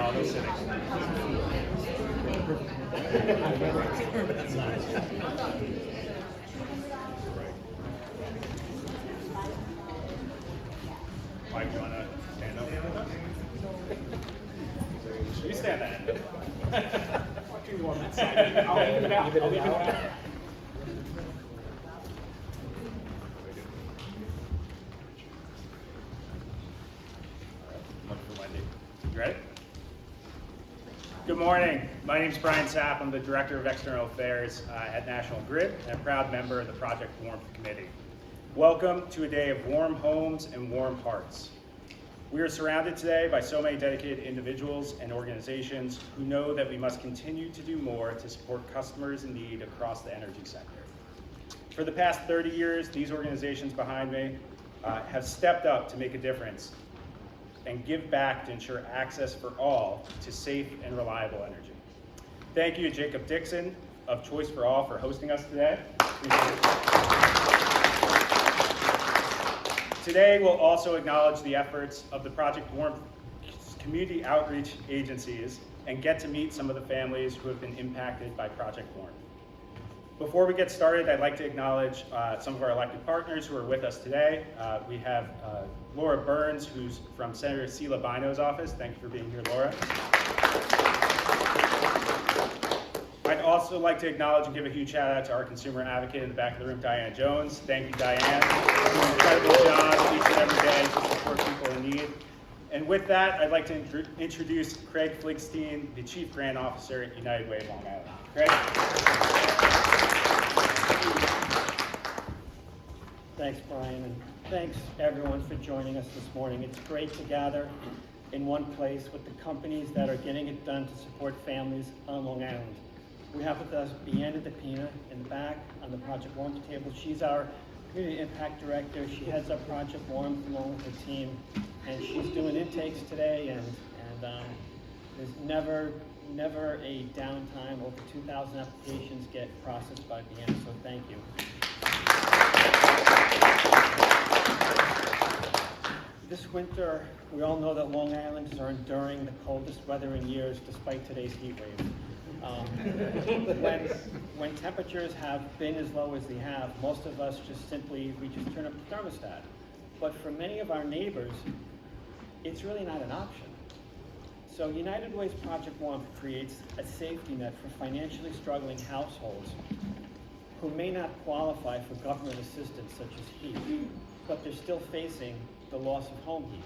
all those sitting. That's nice. Mike, you want to stand up with us? You stand that. You want that side? I'll leave it out. I'll leave it out. Look for Wendy. You ready? Good morning. My name is Brian Sapp. I'm the Director of External Affairs at National Grid and a proud member of the Project Warmth Committee. Welcome to a day of warm homes and warm hearts. We are surrounded today by so many dedicated individuals and organizations who know that we must continue to do more to support customers in need across the energy sector. For the past 30 years, these organizations behind me have stepped up to make a difference and give back to ensure access for all to safe and reliable energy. Thank you to Jacob Dixon of Choice for All for hosting us today. Today, we'll also acknowledge the efforts of the Project Warmth community outreach agencies and get to meet some of the families who have been impacted by Project Warmth. Before we get started, I'd like to acknowledge some of our elected partners who are with us today. We have Laura Burns, who's from Senator Sela Bino's office. Thank you for being here, Laura. I'd also like to acknowledge and give a huge shout out to our consumer advocate in the back of the room, Diane Jones. Thank you, Diane. You do an incredible job each and every day to support people in need. And with that, I'd like to introduce Craig Fligstein, the Chief Grant Officer at United Way of Long Island. Craig? Thanks, Brian, and thanks everyone for joining us this morning. It's great to gather in one place with the companies that are getting it done to support families on Long Island. We have with us Bianna DePina in the back on the Project Warmth table. She's our Community Impact Director. She heads up Project Warmth along with her team, and she's doing intakes today, and there's never a downtime. Over 2,000 applications get processed by Bianna, so thank you. This winter, we all know that Long Islanders are enduring the coldest weather in years despite today's heat wave. When temperatures have been as low as they have, most of us just turn up the thermostat. But for many of our neighbors, it's really not an option. So United Way's Project Warmth creates a safety net for financially struggling households who may not qualify for government assistance such as heat, but they're still facing the loss of home heat.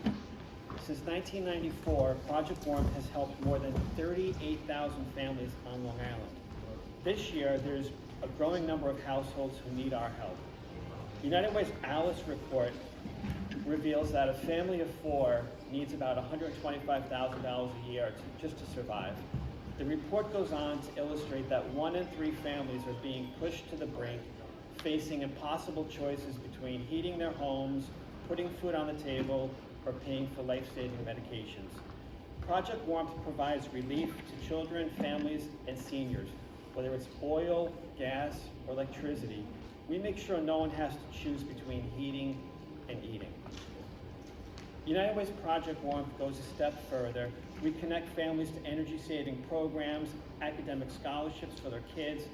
Since 1994, Project Warmth has helped more than 38,000 families on Long Island. This year, there's a growing number of households who need our help. United Way's ALICE report reveals that a family of four needs about $125,000 a year just to survive. The report goes on to illustrate that 1 in 3 families are being pushed to the brink, facing impossible choices between heating their homes, putting food on the table, or paying for life-saving medications. Project Warmth provides relief to children, families, and seniors. Whether it's oil, gas, or electricity, we make sure no one has to choose between heating and eating. United Way's Project Warmth goes a step further. We connect families to energy-saving programs, academic scholarships for their kids.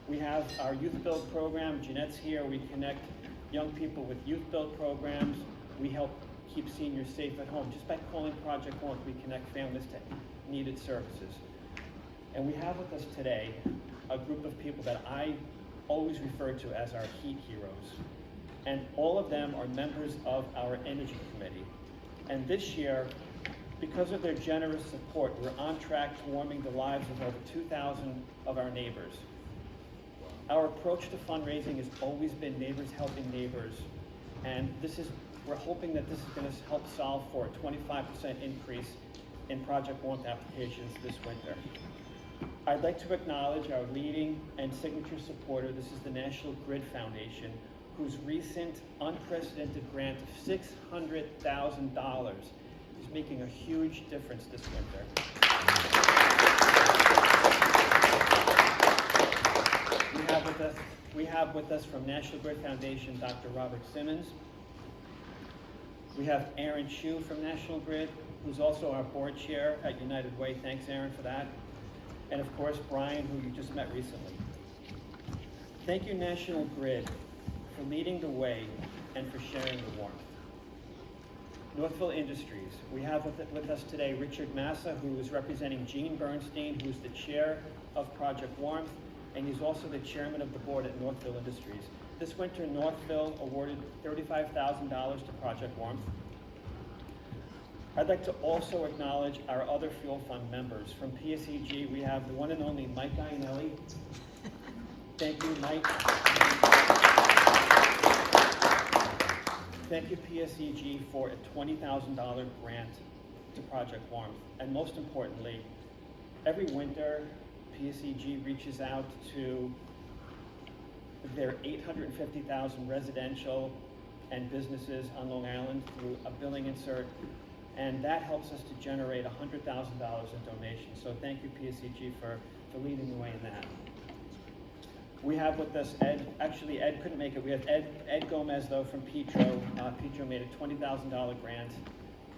We have our Youth Build program. Jeanette's here. We connect young people with Youth Build programs. We help keep seniors safe at home. Just by calling Project Warmth, we connect families to needed services. And we have with us today a group of people that I always refer to as our heat heroes. And all of them are members of our Energy Committee. And this year, because of their generous support, we're on track to warming the lives of over 2,000 of our neighbors. Our approach to fundraising has always been neighbors helping neighbors. And we're hoping that this is going to help solve for a 25% increase in Project Warmth applications this winter. I'd like to acknowledge our leading and signature supporter. This is the National Grid Foundation, whose recent unprecedented grant of $600,000 is making a huge difference this winter. We have with us from National Grid Foundation, Dr. Robert Simmons. We have Aaron Chu from National Grid, who's also our board chair at United Way. Thanks, Aaron, for that. And of course, Brian, who you just met recently. Thank you, National Grid, for leading the way and for sharing the warmth. Northville Industries, we have with us today Richard Massa, who is representing Gene Bernstein, who's the chair of Project Warmth, and he's also the chairman of the board at Northville Industries. This winter, Northville awarded $35,000 to Project Warmth. I'd like to also acknowledge our other Fuel Fund members. From PSEG, we have the one and only Mike Iannelli. Thank you, Mike. Thank you, PSEG, for a $20,000 grant to Project Warmth. And most importantly, every winter, PSEG reaches out to their 850,000 residential and businesses on Long Island through a billing insert, and that helps us to generate $100,000 in donations. So thank you, PSEG, for leading the way in that. We have with us Ed. Actually, Ed couldn't make it. We have Ed Gomez, though, from Petro. Petro made a $20,000 grant.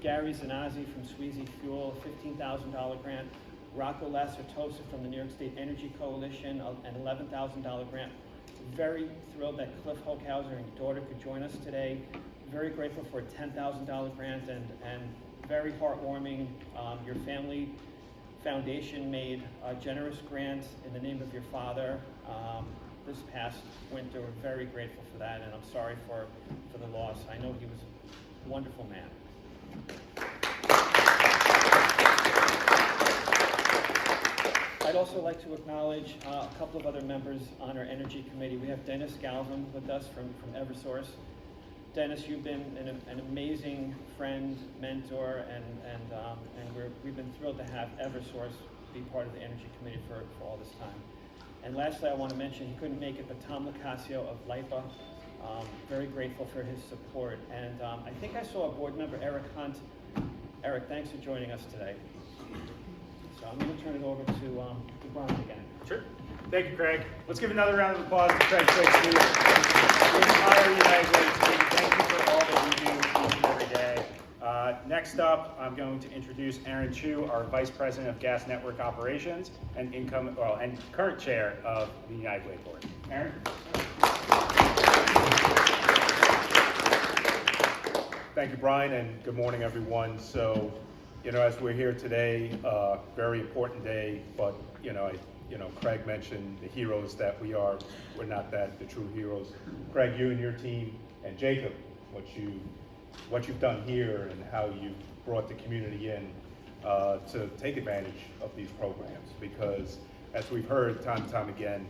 Gary Zanazzi from Sweezy Fuel, $15,000 grant. Rocco Lacertosa from the New York State Energy Coalition, an $11,000 grant. Very thrilled that Cliff Holkhauser and daughter could join us today. Very grateful for a $10,000 grant, and very heartwarming. Your family foundation made a generous grant in the name of your father this past winter. We're very grateful for that, and I'm sorry for the loss. I know he was a wonderful man. I'd also like to acknowledge a couple of other members on our Energy Committee. We have Dennis Galvin with us from Eversource. Dennis, you've been an amazing friend, mentor, and we've been thrilled to have Eversource be part of the Energy Committee for all this time. And lastly, I want to mention, he couldn't make it, but Tom Locascio of LIPA, very grateful for his support. And I think I saw a board member, Eric Hunt. Eric, thanks for joining us today. So I'm going to turn it over to Brian again. Sure. Thank you, Craig. Let's give another round of applause to Craig Shakespeare. The entire United Way team, thank you for all that you do each and every day. Next up, I'm going to introduce Aaron Chu, our Vice President of Gas Network Operations and current chair of the United Way Board. Aaron? Thank you, Brian, and good morning, everyone. So, as we're here today, very important day, but, Craig mentioned the heroes that we are. We're not the true heroes. Craig, you and your team, and Jacob, what you've done here and how you've brought the community in to take advantage of these programs, because as we've heard time and time again,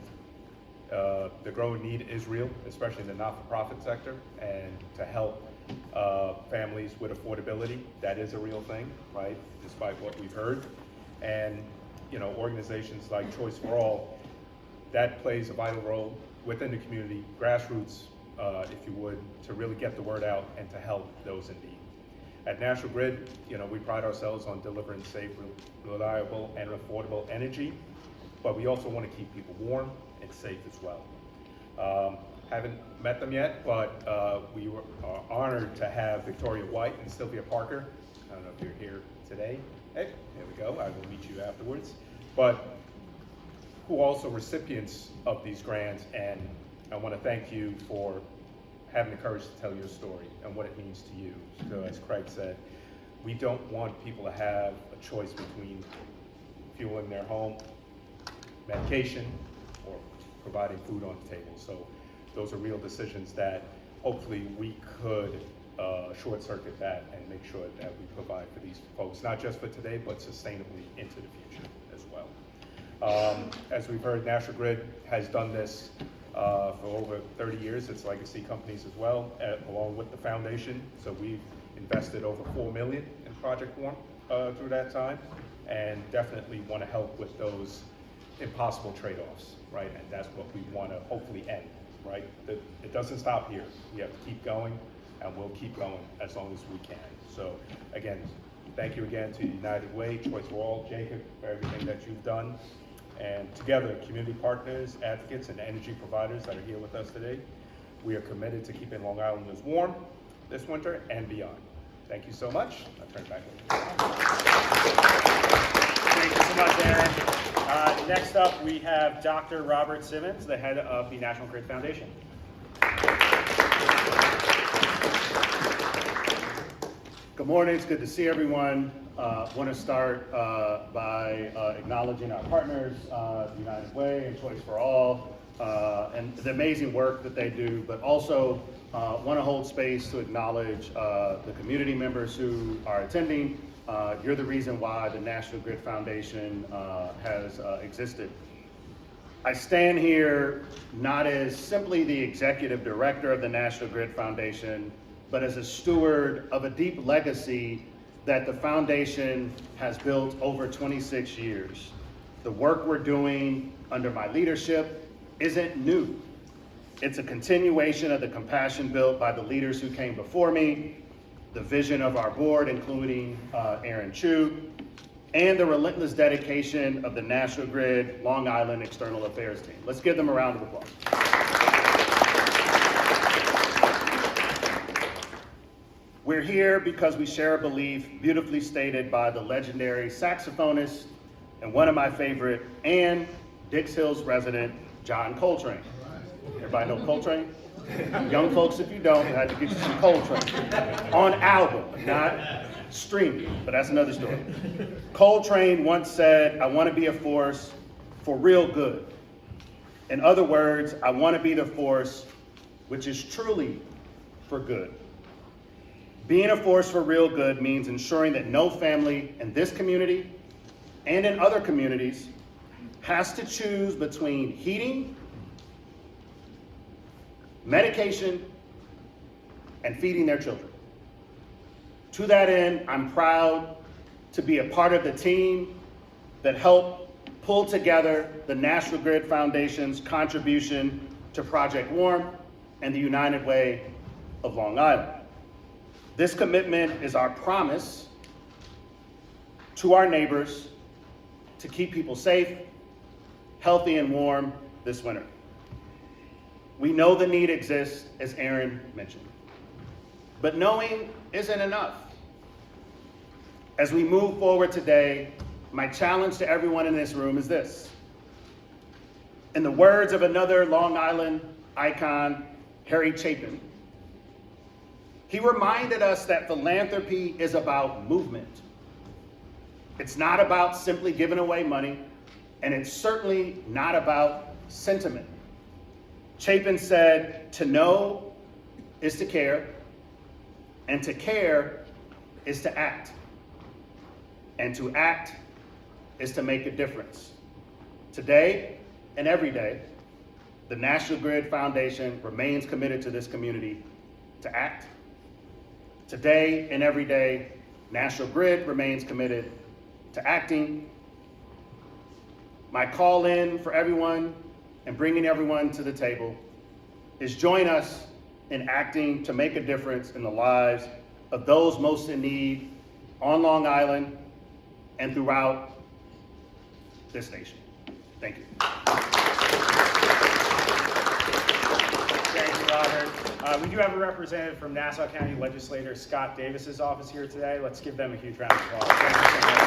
the growing need is real, especially in the not-for-profit sector, and to help families with affordability, that is a real thing, right, despite what we've heard. And organizations like Choice for All, that plays a vital role within the community, grassroots, if you would, to really get the word out and to help those in need. At National Grid, we pride ourselves on delivering safe, reliable, and affordable energy, but we also want to keep people warm and safe as well. Haven't met them yet, but we are honored to have Victoria White and Sylvia Parker. I don't know if you're here today. Hey, there we go. I will meet you afterwards. But who are also recipients of these grants, and I want to thank you for having the courage to tell your story and what it means to you. So as Craig said, we don't want people to have a choice between fueling their home, medication, or providing food on the table. So those are real decisions that hopefully we could short circuit that and make sure that we provide for these folks, not just for today, but sustainably into the future as well. As we've heard, National Grid has done this for over 30 years. It's legacy companies as well, along with the foundation. So we've invested over $4 million in Project Warmth through that time, and definitely want to help with those impossible trade-offs, right? And that's what we want to hopefully end, right? It doesn't stop here. We have to keep going, and we'll keep going as long as we can. So again, thank you again to United Way, Choice for All, Jacob, for everything that you've done. And together, community partners, advocates, and energy providers that are here with us today, we are committed to keeping Long Islanders warm this winter and beyond. Thank you so much. I'll turn it back over. Thank you so much, Aaron. Next up, we have Dr. Robert Simmons, the head of the National Grid Foundation. Good morning, it's good to see everyone. Want to start by acknowledging our partners, United Way and Choice for All, and the amazing work that they do, but also want to hold space to acknowledge the community members who are attending. You're the reason why the National Grid Foundation has existed. I stand here not as simply the executive director of the National Grid Foundation, but as a steward of a deep legacy that the foundation has built over 26 years. The work we're doing under my leadership isn't new. It's a continuation of the compassion built by the leaders who came before me, the vision of our board, including Aaron Chu, and the relentless dedication of the National Grid Long Island External Affairs team. Let's give them a round of applause. We're here because we share a belief beautifully stated by the legendary saxophonist and one of my favorite, and Dix Hills resident, John Coltrane. Everybody know Coltrane? Young folks, if you don't, I had to get you some Coltrane. On album, not streaming, but that's another story. Coltrane once said, "I want to be a force for real good." In other words, I want to be the force which is truly for good. Being a force for real good means ensuring that no family in this community and in other communities has to choose between heating, medication, and feeding their children. To that end, I'm proud to be a part of the team that helped pull together the National Grid Foundation's contribution to Project Warm and the United Way of Long Island. This commitment is our promise to our neighbors to keep people safe, healthy, and warm this winter. We know the need exists, as Aaron mentioned, but knowing isn't enough. As we move forward today, my challenge to everyone in this room is this. In the words of another Long Island icon, Harry Chapin, he reminded us that philanthropy is about movement. It's not about simply giving away money, and it's certainly not about sentiment. Chapin said, "To know is to care, and to care is to act, and to act is to make a difference." Today and every day, the National Grid Foundation remains committed to this community to act. Today and every day, National Grid remains committed to acting. My call in for everyone and bringing everyone to the table is join us in acting to make a difference in the lives of those most in need on Long Island and throughout this nation. Thank you. Thank you, Robert. We do have a representative from Nassau County Legislator Scott Davis's office here today. Let's give them a huge round of applause. Thank you so much.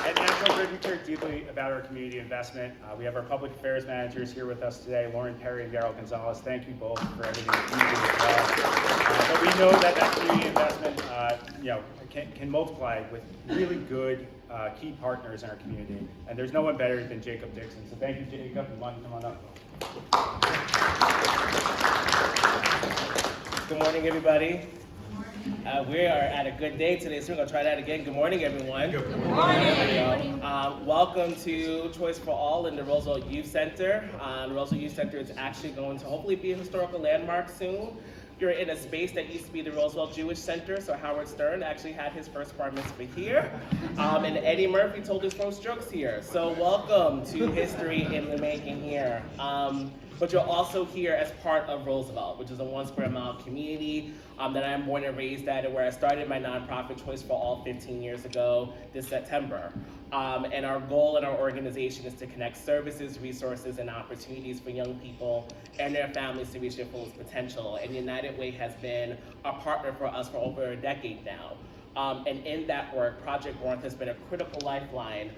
At National Grid, we care deeply about our community investment. We have our public affairs managers here with us today, Lauren Perry and Daryl Gonzalez. Thank you both for everything that you do as well. But we know that community investment can multiply with really good key partners in our community. And there's no one better than Jacob Dixon. So thank you, Jacob, and come on up. Good morning, everybody. We are at a good day today, so we're going to try that again. Good morning, everyone. Good morning. Welcome to Choice for All in the Roosevelt Youth Center. The Roosevelt Youth Center is actually going to hopefully be a historical landmark soon. You're in a space that used to be the Roosevelt Jewish Center, so Howard Stern actually had his first bar mitzvah here. And Eddie Murphy told his first jokes here. So welcome to history in the making here. but you're also here as part of Roosevelt, which is a 1 square mile community that I'm born and raised at, and where I started my nonprofit Choice for All 15 years ago this September. And our goal in our organization is to connect services, resources, and opportunities for young people and their families to reach their fullest potential. And United Way has been a partner for us for over a decade now. And in that work, Project Warmth has been a critical lifeline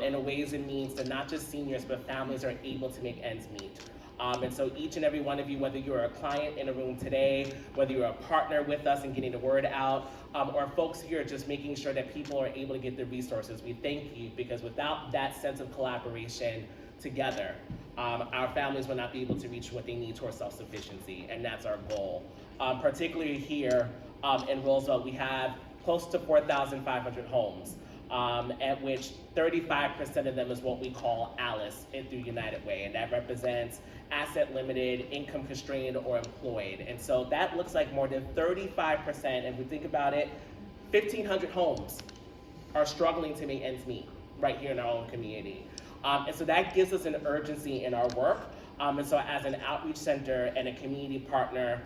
in a ways and means that not just seniors, but families are able to make ends meet. And so each and every one of you, whether you're a client in a room today, whether you're a partner with us in getting the word out, or folks here just making sure that people are able to get the resources, we thank you, because without that sense of collaboration together, our families will not be able to reach what they need towards self-sufficiency, and that's our goal. Particularly here in Roosevelt, we have close to 4,500 homes. At which 35% of them is what we call ALICE through United Way, and that represents asset limited, income constrained, or employed. And so that looks like more than 35%, and if we think about it, 1,500 homes are struggling to make ends meet right here in our own community. And so that gives us an urgency in our work. And so as an outreach center and a community partner,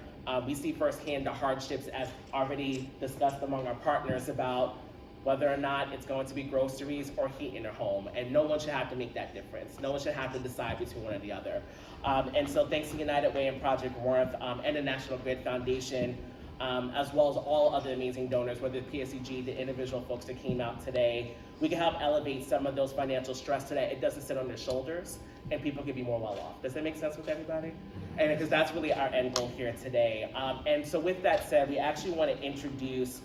we see firsthand the hardships, as already discussed among our partners, about whether or not it's going to be groceries or heat in their home. And no one should have to make that difference. No one should have to decide between one or the other. And so thanks to United Way and Project Warmth and the National Grid Foundation, as well as all other amazing donors, whether the PSEG, the individual folks that came out today, we can help elevate some of those financial stress so that it doesn't sit on their shoulders and people can be more well off. Does that make sense with everybody? And because that's really our end goal here today. And so with that said, we actually want to introduce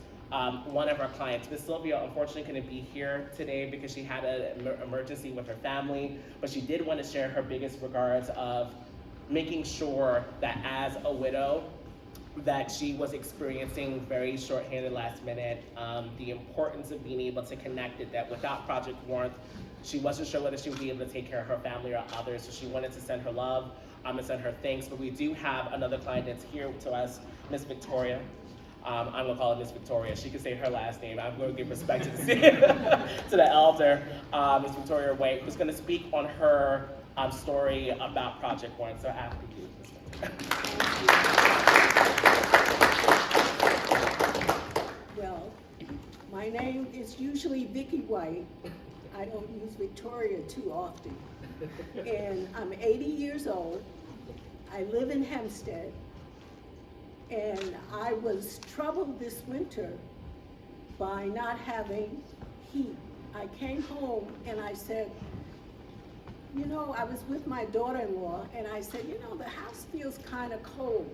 one of our clients. Ms. Sylvia unfortunately couldn't be here today because she had an emergency with her family, but she did want to share her biggest regards of making sure that as a widow, that she was experiencing very short-handed last minute, the importance of being able to connect it, that without Project Warmth, she wasn't sure whether she would be able to take care of her family or others, so she wanted to send her love and send her thanks. But we do have another client that's here to us, Miss Victoria. I'm gonna call her Miss Victoria. She can say her last name. I'm gonna give respect to the, to the elder, Miss Victoria White, who's gonna speak on her story about Project Warmth. So after you, Ms. Victoria. Well, my name is usually Vicky White. I don't use Victoria too often. And I'm 80 years old. I live in Hempstead. And I was troubled this winter by not having heat. I came home and I said, you know, I was with my daughter-in-law and I said, you know, the house feels kind of cold.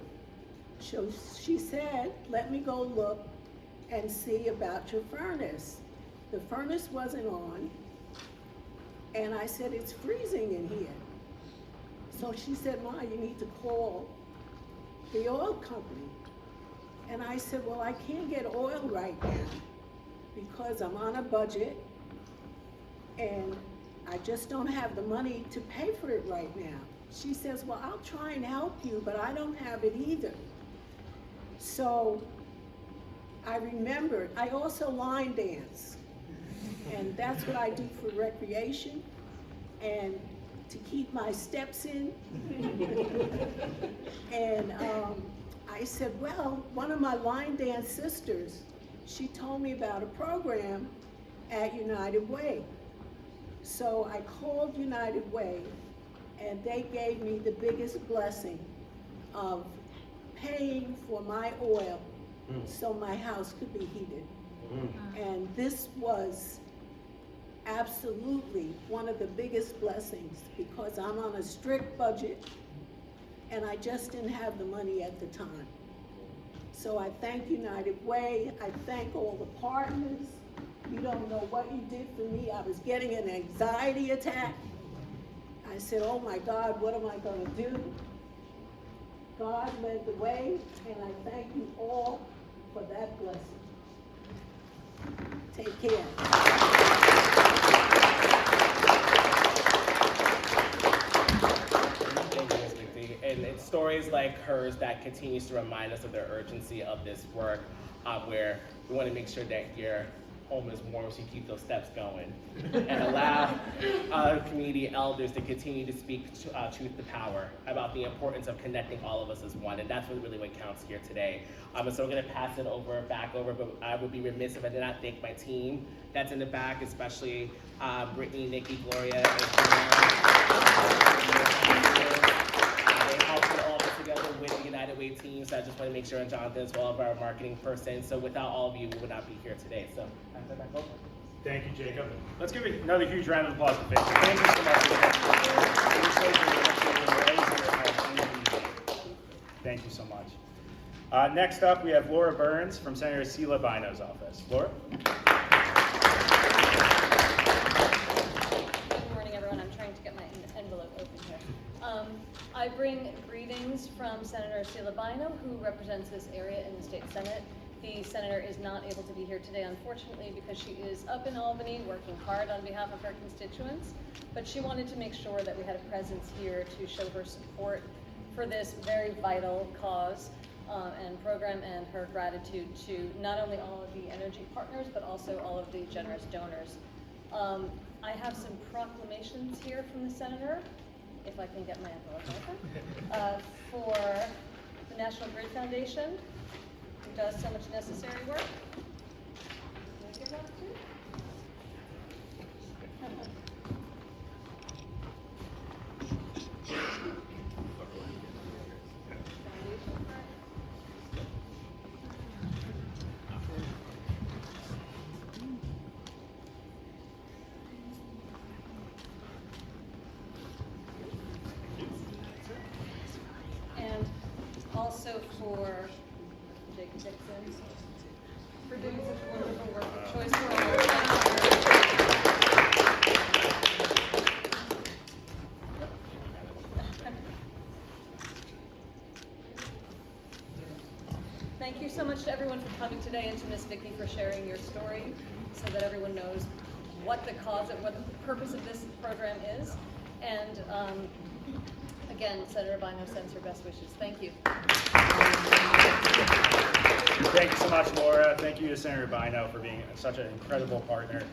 So she said, let me go look and see about your furnace. The furnace wasn't on, and I said, it's freezing in here. So she said, Ma, you need to call the oil company. And I said, well, I can't get oil right now because I'm on a budget and I just don't have the money to pay for it right now. She says, well, I'll try and help you, but I don't have it either. So I remembered, I also line dance. And that's what I do for recreation and to keep my steps in. And I said, well, one of my line dance sisters, she told me about a program at United Way. So I called United Way and they gave me the biggest blessing of paying for my oil so my house could be heated. And this was absolutely one of the biggest blessings because I'm on a strict budget and I just didn't have the money at the time. So I thank United Way, I thank all the partners. You don't know what you did for me. I was getting an anxiety attack. I said, oh my God, what am I gonna do? God led the way, and I thank you all for that blessing. Take care. And it's stories like hers that continues to remind us of the urgency of this work, where we want to make sure that you're homeless more so you keep those steps going and allow community elders to continue to speak truth to power about the importance of connecting all of us as one, and that's what counts here today. So we're going to pass it back over, but I would be remiss if I did not thank my team that's in the back, especially Brittany, Nikki, Gloria, and they helped put all this together with the United Way team, so I just want to make sure, and Jonathan as well, of our marketing person. So without all of you, we would not be here today. So pass that back over. Thank you, Jacob. Let's give another huge round of applause to Victor. Thank you so much. Thank you so much. Next up, we have Laura Burns from Senator Sheila Bino's office. Laura? Good morning, everyone. I'm trying to get my envelope open here. I bring greetings from Senator Sheila Bino, who represents this area in the state Senate. The senator is not able to be here today, unfortunately, because she is up in Albany working hard on behalf of her constituents. But she wanted to make sure that we had a presence here to show her support for this very vital cause and program, and her gratitude to not only all of the energy partners, but also all of the generous donors. I have some proclamations here from the senator, if I can get my envelope open, for the National Grid Foundation, who does so much necessary work. Can I give that to you? And also for Jacob Dixon for doing such wonderful work with Choice for All. Thank you so much to everyone for coming today, and to Miss Vicki for sharing your story, so that everyone knows what the cause of, what the purpose of this program is. And again, Senator Bino sends her best wishes. Thank you. Thank you so much, Laura. Thank you to Senator Bino for being such an incredible partner.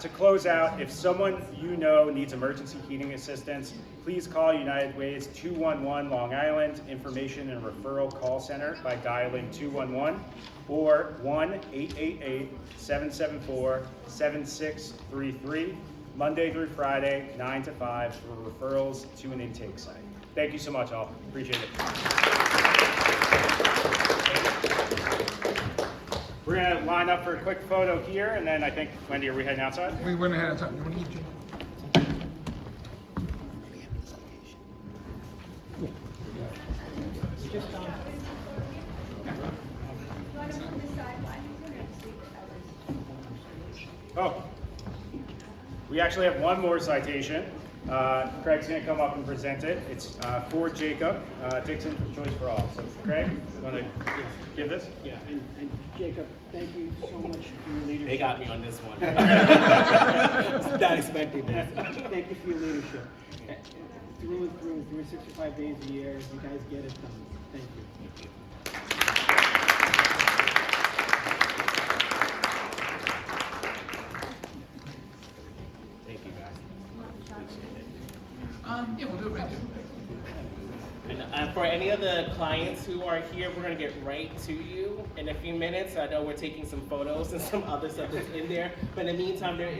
To close out, if someone you know needs emergency heating assistance, please call United Way's 211 Long Island Information and Referral Call Center by dialing 211 or 1-888-774-7633, Monday through Friday, 9 to 5, for referrals to an intake site. Thank you so much, all. Appreciate it. We're going to line up for a quick photo here, and then I think, Wendy, are we heading outside? We went ahead of time. You want to eat, Jim? Oh, we actually have one more citation. Craig's going to come up and present it. It's for Jacob Dixon from Choice for All. So, Craig, you want to give this? Yeah, and Jacob, thank you so much for your leadership. They got me on this one. Not expecting this. Thank you for your leadership. Through and through, 365 days a year, you guys get it done. Thank you. Thank you, guys. Yeah, we'll do it right there. And for any of the clients who are here, we're going to get right to you in a few minutes. I know we're taking some photos and some other stuff that's in there, but in the meantime, there is